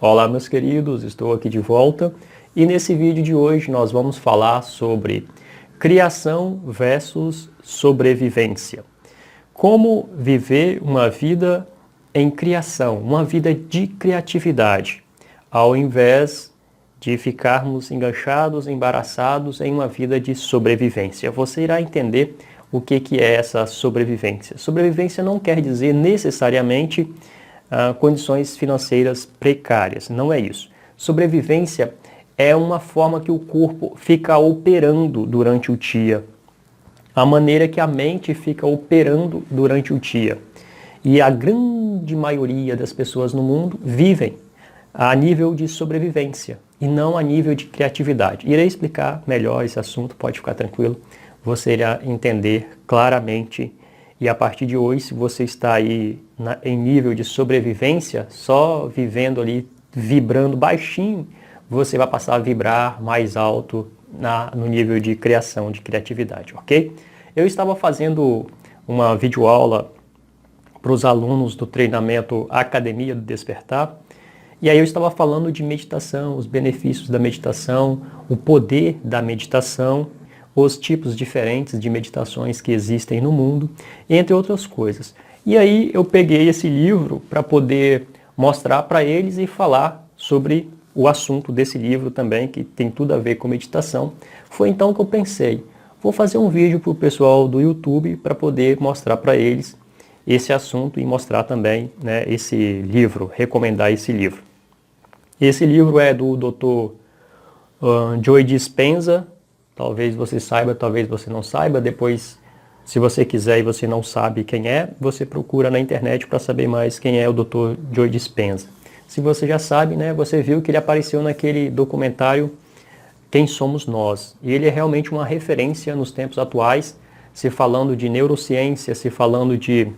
Olá, meus queridos, estou aqui de volta e nesse vídeo de hoje nós vamos falar sobre criação versus sobrevivência. Como viver uma vida em criação, uma vida de criatividade, ao invés de ficarmos enganchados, embaraçados em uma vida de sobrevivência. Você irá entender o que é essa sobrevivência. Sobrevivência não quer dizer necessariamente condições financeiras precárias, não é isso. Sobrevivência é uma forma que o corpo fica operando durante o dia, a maneira que a mente fica operando durante o dia. E a grande maioria das pessoas no mundo vivem a nível de sobrevivência e não a nível de criatividade. Irei explicar melhor esse assunto, pode ficar tranquilo, você irá entender claramente. E a partir de hoje, se você está aí em nível de sobrevivência, só vivendo ali, vibrando baixinho, você vai passar a vibrar mais alto no nível de criação, de criatividade, ok? Eu estava fazendo uma videoaula para os alunos do treinamento Academia do Despertar, e aí eu estava falando de meditação, os benefícios da meditação, o poder da meditação, os tipos diferentes de meditações que existem no mundo, entre outras coisas. E aí eu peguei esse livro para poder mostrar para eles e falar sobre o assunto desse livro também, que tem tudo a ver com meditação. Foi então que eu pensei, vou fazer um vídeo para o pessoal do YouTube para poder mostrar para eles esse assunto e mostrar também, né, esse livro, recomendar esse livro. Esse livro é do Dr. Joe Dispenza. Talvez você saiba, talvez você não saiba. Depois, se você quiser e você não sabe quem é, você procura na internet para saber mais quem é o Dr. Joe Dispenza. Se você já sabe, né, você viu que ele apareceu naquele documentário Quem Somos Nós. E ele é realmente uma referência nos tempos atuais, se falando de neurociência, se falando de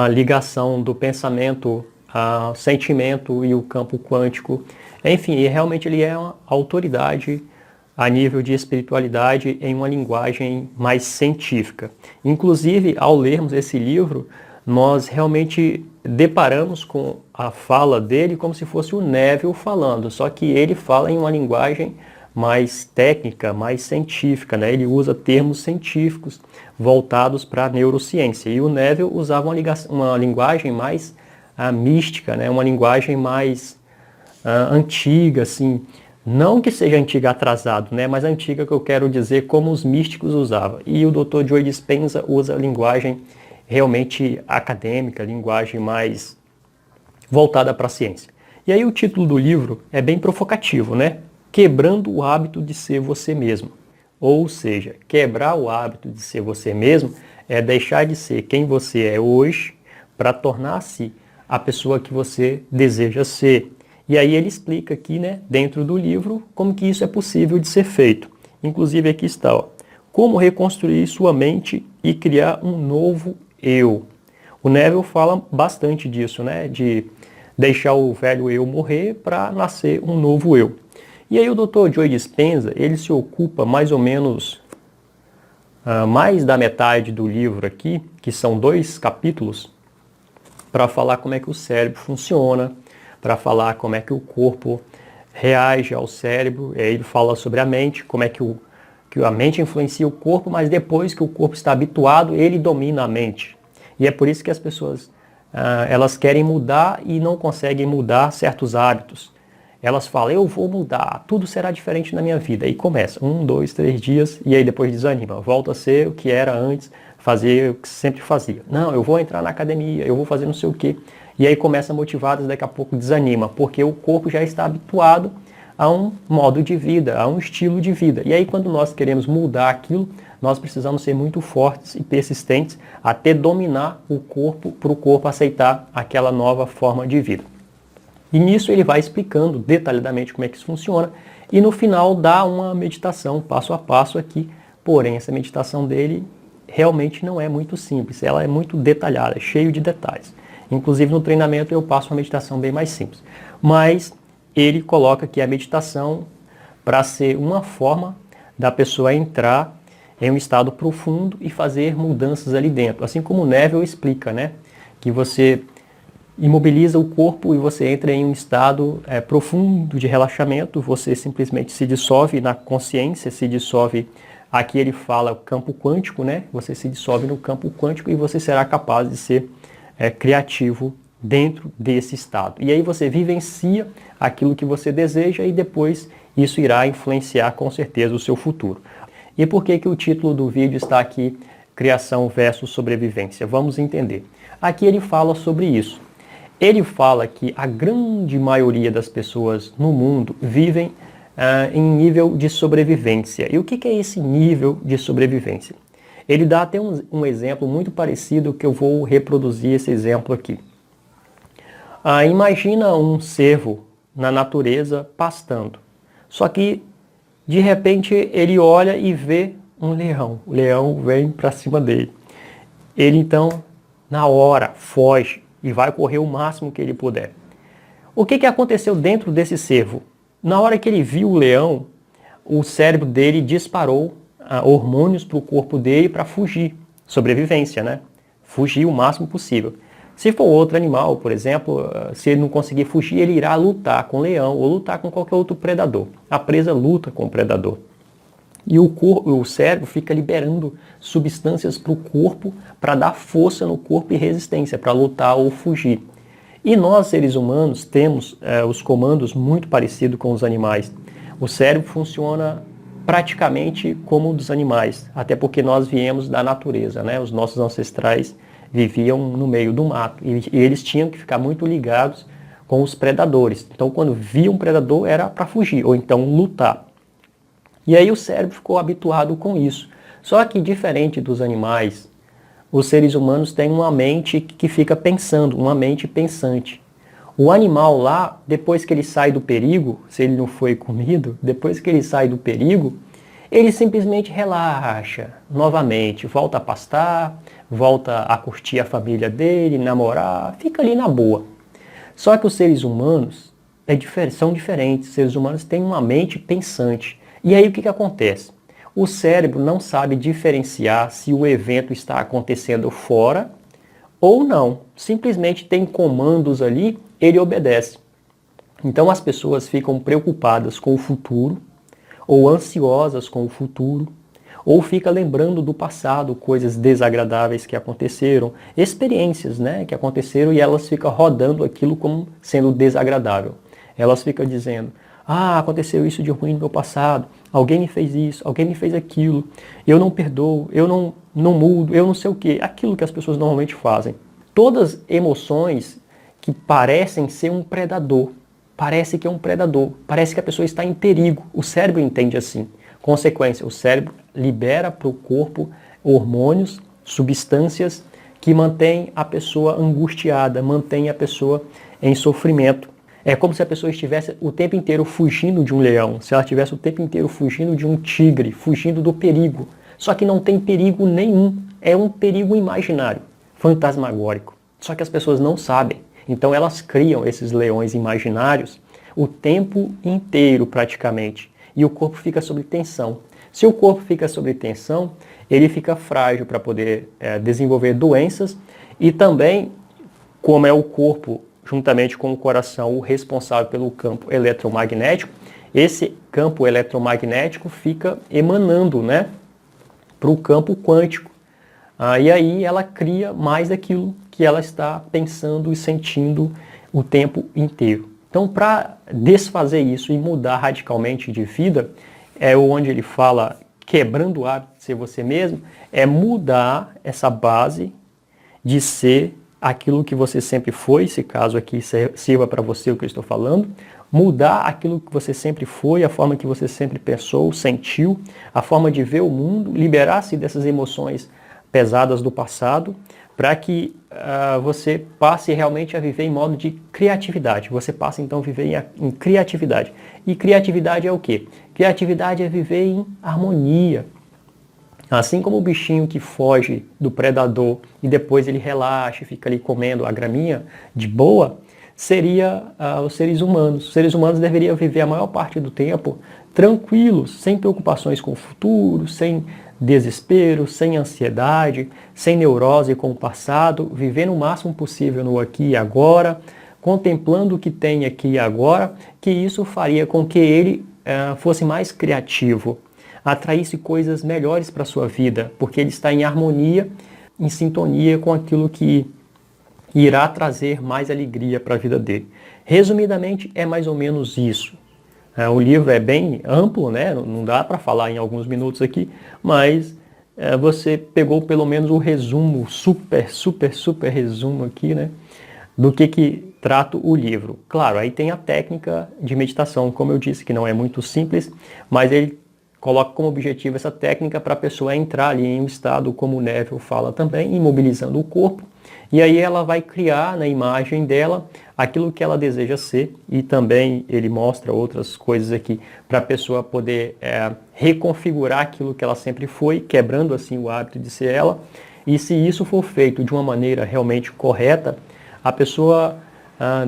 ligação do pensamento, sentimento e o campo quântico. Enfim, e realmente ele é uma autoridade a nível de espiritualidade em uma linguagem mais científica. Inclusive, ao lermos esse livro, nós realmente deparamos com a fala dele como se fosse o Neville falando, só que ele fala em uma linguagem mais técnica, mais científica, né? Ele usa termos científicos voltados para a neurociência. E o Neville usava uma linguagem mais mística, né? Uma linguagem mais antiga, assim. Não que seja antiga atrasado, né? Mas antiga que eu quero dizer como os místicos usavam. E o Dr. Joe Dispenza usa linguagem realmente acadêmica, linguagem mais voltada para a ciência. E aí o título do livro é bem provocativo, né? Quebrando o hábito de ser você mesmo. Ou seja, quebrar o hábito de ser você mesmo é deixar de ser quem você é hoje para tornar-se a pessoa que você deseja ser. E aí ele explica aqui, né, dentro do livro, como que isso é possível de ser feito. Inclusive aqui está, ó, como reconstruir sua mente e criar um novo eu. O Neville fala bastante disso, né, de deixar o velho eu morrer para nascer um novo eu. E aí o Dr. Joe Dispenza, ele se ocupa mais ou menos mais da metade do livro aqui, que são 2 capítulos, para falar como é que o cérebro funciona, para falar como é que o corpo reage ao cérebro. E aí ele fala sobre a mente, como é que a mente influencia o corpo, mas depois que o corpo está habituado, ele domina a mente. E é por isso que as pessoas elas querem mudar e não conseguem mudar certos hábitos. Elas falam, eu vou mudar, tudo será diferente na minha vida. E começa, 1, 2, 3 dias, e aí depois desanima. Volta a ser o que era antes, fazer o que sempre fazia. Não, eu vou entrar na academia, eu vou fazer não sei o quê. E aí começa motivado, daqui a pouco desanima, porque o corpo já está habituado a um modo de vida, a um estilo de vida. E aí quando nós queremos mudar aquilo, nós precisamos ser muito fortes e persistentes até dominar o corpo, para o corpo aceitar aquela nova forma de vida. E nisso ele vai explicando detalhadamente como é que isso funciona e no final dá uma meditação passo a passo aqui, porém essa meditação dele realmente não é muito simples, ela é muito detalhada, é cheio de detalhes. Inclusive no treinamento eu passo uma meditação bem mais simples. Mas ele coloca aqui a meditação para ser uma forma da pessoa entrar em um estado profundo e fazer mudanças ali dentro. Assim como o Neville explica, né? Que você imobiliza o corpo e você entra em um estado profundo de relaxamento, você simplesmente se dissolve na consciência, se dissolve, aqui ele fala campo quântico, né? Você se dissolve no campo quântico e você será capaz de ser criativo dentro desse estado. E aí você vivencia aquilo que você deseja e depois isso irá influenciar com certeza o seu futuro. E por que o título do vídeo está aqui, Criação versus Sobrevivência? Vamos entender. Aqui ele fala sobre isso. Ele fala que a grande maioria das pessoas no mundo vivem em nível de sobrevivência. E o que é esse nível de sobrevivência? Ele dá até um exemplo muito parecido que eu vou reproduzir esse exemplo aqui. Imagina um cervo na natureza pastando. Só que, de repente, ele olha e vê um leão. O leão vem para cima dele. Ele, então, na hora, foge e vai correr o máximo que ele puder. O que aconteceu dentro desse cervo? Na hora que ele viu o leão, o cérebro dele disparou hormônios para o corpo dele para fugir. Sobrevivência, né? Fugir o máximo possível. Se for outro animal, por exemplo, se ele não conseguir fugir, ele irá lutar com o leão ou lutar com qualquer outro predador. A presa luta com o predador. E o cérebro fica liberando substâncias para o corpo para dar força no corpo e resistência, para lutar ou fugir. E nós, seres humanos, temos os comandos muito parecidos com os animais. O cérebro funciona praticamente como o dos animais, até porque nós viemos da natureza, né? Os nossos ancestrais viviam no meio do mato e eles tinham que ficar muito ligados com os predadores. Então, quando via um predador, era para fugir ou então lutar. E aí o cérebro ficou habituado com isso. Só que, diferente dos animais, os seres humanos têm uma mente que fica pensando, uma mente pensante. O animal lá, depois que ele sai do perigo, se ele não foi comido, depois que ele sai do perigo, ele simplesmente relaxa novamente, volta a pastar, volta a curtir a família dele, namorar, fica ali na boa. Só que os seres humanos são diferentes, os seres humanos têm uma mente pensante. E aí o que acontece? O cérebro não sabe diferenciar se o evento está acontecendo fora ou não. Simplesmente tem comandos ali, ele obedece. Então as pessoas ficam preocupadas com o futuro, ou ansiosas com o futuro, ou fica lembrando do passado, coisas desagradáveis que aconteceram, experiências, né, que aconteceram e elas ficam rodando aquilo como sendo desagradável. Elas ficam dizendo, aconteceu isso de ruim no meu passado, alguém me fez isso, alguém me fez aquilo, eu não perdoo, eu não mudo, eu não sei o quê, aquilo que as pessoas normalmente fazem. Todas emoções que parecem ser um predador, parece que é um predador, parece que a pessoa está em perigo, o cérebro entende assim. Consequência, o cérebro libera para o corpo hormônios, substâncias que mantêm a pessoa angustiada, mantêm a pessoa em sofrimento. É como se a pessoa estivesse o tempo inteiro fugindo de um leão, se ela estivesse o tempo inteiro fugindo de um tigre, fugindo do perigo. Só que não tem perigo nenhum, é um perigo imaginário, fantasmagórico. Só que as pessoas não sabem. Então elas criam esses leões imaginários o tempo inteiro praticamente. E o corpo fica sob tensão. Se o corpo fica sob tensão, ele fica frágil para poder desenvolver doenças e também, como é o corpo juntamente com o coração, o responsável pelo campo eletromagnético, esse campo eletromagnético fica emanando, né, para o campo quântico. E aí ela cria mais daquilo que ela está pensando e sentindo o tempo inteiro. Então, para desfazer isso e mudar radicalmente de vida, é onde ele fala quebrando o hábito de ser você mesmo, é mudar essa base de ser aquilo que você sempre foi, se caso aqui sirva para você o que eu estou falando, mudar aquilo que você sempre foi, a forma que você sempre pensou, sentiu, a forma de ver o mundo, liberar-se dessas emoções pesadas do passado, para que você passe realmente a viver em modo de criatividade. Você passa então a viver em criatividade. E criatividade é o quê? Criatividade é viver em harmonia. Assim como o bichinho que foge do predador e depois ele relaxa e fica ali comendo a graminha de boa, seria os seres humanos. Os seres humanos deveriam viver a maior parte do tempo tranquilos, sem preocupações com o futuro, sem desespero, sem ansiedade, sem neurose com o passado, vivendo o máximo possível no aqui e agora, contemplando o que tem aqui e agora, que isso faria com que ele fosse mais criativo, atraísse coisas melhores para a sua vida, porque ele está em harmonia, em sintonia com aquilo que irá trazer mais alegria para a vida dele. Resumidamente, é mais ou menos isso. O livro é bem amplo, né? Não dá para falar em alguns minutos aqui, mas você pegou pelo menos o resumo, super resumo aqui, né? Do que trata o livro. Claro, aí tem a técnica de meditação, como eu disse, que não é muito simples, mas ele coloca como objetivo essa técnica para a pessoa entrar ali em um estado, como o Neville fala também, imobilizando o corpo, e aí ela vai criar na imagem dela aquilo que ela deseja ser, e também ele mostra outras coisas aqui para a pessoa poder reconfigurar aquilo que ela sempre foi, quebrando assim o hábito de ser ela, e se isso for feito de uma maneira realmente correta, a pessoa,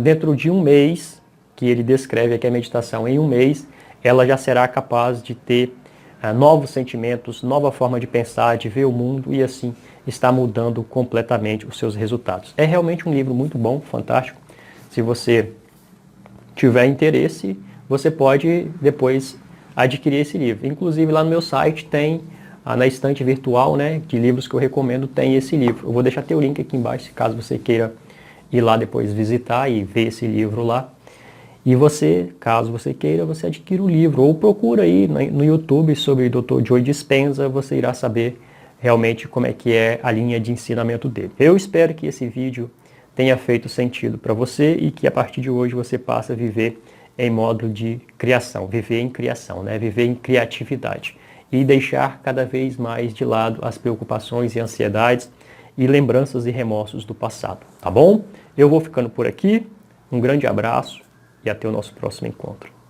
dentro de um mês, que ele descreve aqui a meditação, em um mês, ela já será capaz de ter novos sentimentos, nova forma de pensar, de ver o mundo e assim está mudando completamente os seus resultados. É realmente um livro muito bom, fantástico. Se você tiver interesse, você pode depois adquirir esse livro. Inclusive lá no meu site tem, na estante virtual, né, de livros que eu recomendo, tem esse livro. Eu vou deixar teu link aqui embaixo, caso você queira ir lá depois visitar e ver esse livro lá. E você, caso você queira, você adquire o livro ou procura aí no YouTube sobre Dr. Joe Dispenza, você irá saber realmente como é que é a linha de ensinamento dele. Eu espero que esse vídeo tenha feito sentido para você e que a partir de hoje você passe a viver em modo de criação, viver em criação, né? Viver em criatividade e deixar cada vez mais de lado as preocupações e ansiedades e lembranças e remorsos do passado, tá bom? Eu vou ficando por aqui, um grande abraço e até o nosso próximo encontro.